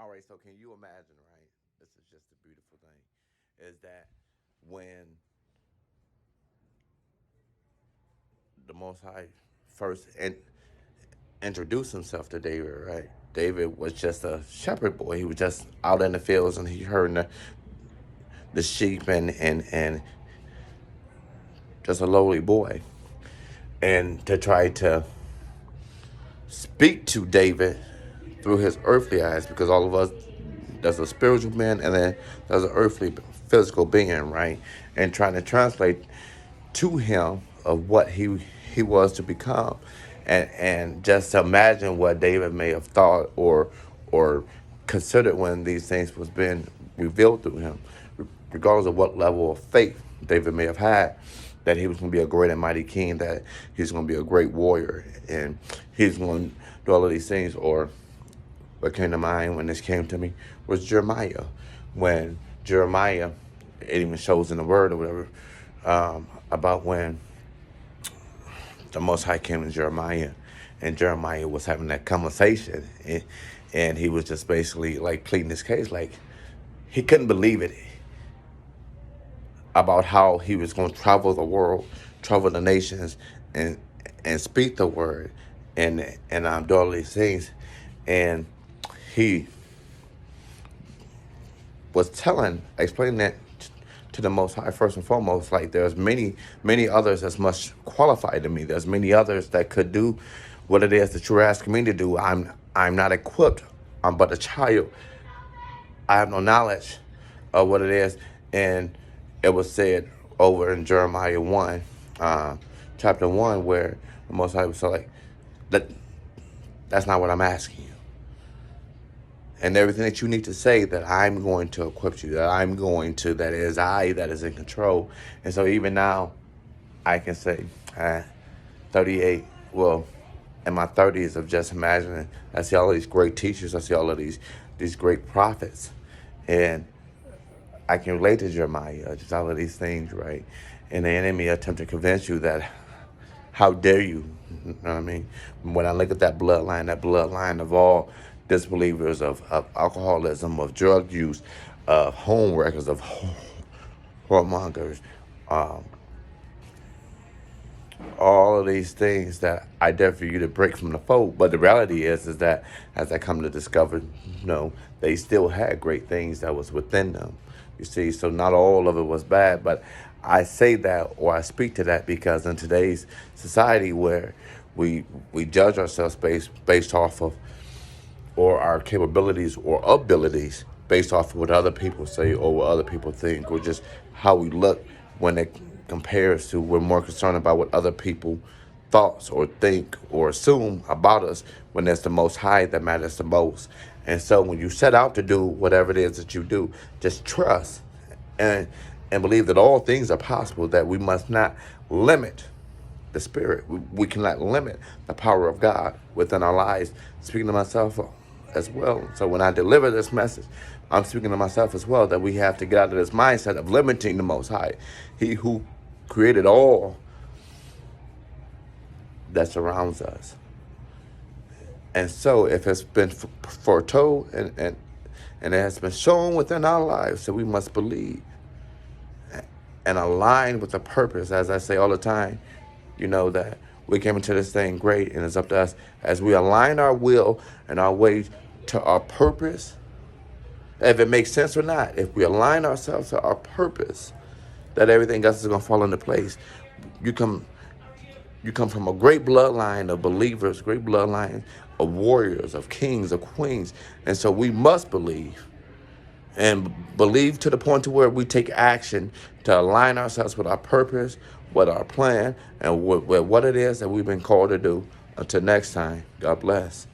All right, so can you imagine, right? This is just a beautiful thing. Is that when the Most High first introduced himself to David, right? David was just a shepherd boy. He was just out in the fields and he heard the sheep and just a lowly boy. And to try to speak to David through his earthly eyes, because all of us, there's a spiritual man and then there's an earthly physical being, right? And trying to translate to him of what he was to become. And just to imagine what David may have thought or considered when these things was being revealed through him, regardless of what level of faith David may have had, that he was going to be a great and mighty king, that he's going to be a great warrior, and he's going to do all of these things. Or what came to mind when this came to me was Jeremiah. When Jeremiah, it even shows in the word or whatever, about when the Most High came to Jeremiah, and Jeremiah was having that conversation, and he was just basically like pleading his case, like he couldn't believe it about how he was going to travel the world, travel the nations, and speak the word, and do all these things, and he was explaining that to the Most High first and foremost. Like there's many others that's much qualified than me. There's many others that could do what it is that you're asking me to do. I'm not equipped. I'm but a child. I have no knowledge of what it is. And it was said over in Jeremiah 1, chapter 1, where the Most High was like, that's not what I'm asking you. And everything that you need to say, that I'm going to equip you, that is I that is in control. And so even now, I can say, 38, well, in my 30s of just imagining, I see all of these great teachers, I see all of these great prophets, and I can relate to Jeremiah, just all of these things, right? And the enemy attempt to convince you that, how dare you, you know what I mean? When I look at that bloodline of all disbelievers, of alcoholism, of drug use, of home wreckers, of whoremongers, all of these things that I dare for you to break from the fold. But the reality is that as I come to discover, they still had great things that was within them. You see, so not all of it was bad, but I say that, or I speak to that, because in today's society where we judge ourselves based off of, or our capabilities or abilities based off of what other people say or what other people think, or just how we look when it compares to, we're more concerned about what other people thoughts or think or assume about us, when it's the Most High that matters the most. And so when you set out to do whatever it is that you do, just trust and believe that all things are possible, that we must not limit the spirit. We cannot limit the power of God within our lives. Speaking to myself as well. So when I deliver this message, I'm speaking to myself as well, that we have to get out of this mindset of limiting the Most High. He who created all that surrounds us. And so if it's been foretold and it has been shown within our lives, that we must believe and align with the purpose. As I say all the time, that we came into this thing great, and it's up to us as we align our will and our way to our purpose, if it makes sense or not. If we align ourselves to our purpose, that everything else is going to fall into place. You come from a great bloodline of believers, great bloodline of warriors, of kings, of queens. And so we must believe, and believe to the point to where we take action to align ourselves with our purpose, with our plan, and with what it is that we've been called to do. Until next time, God bless.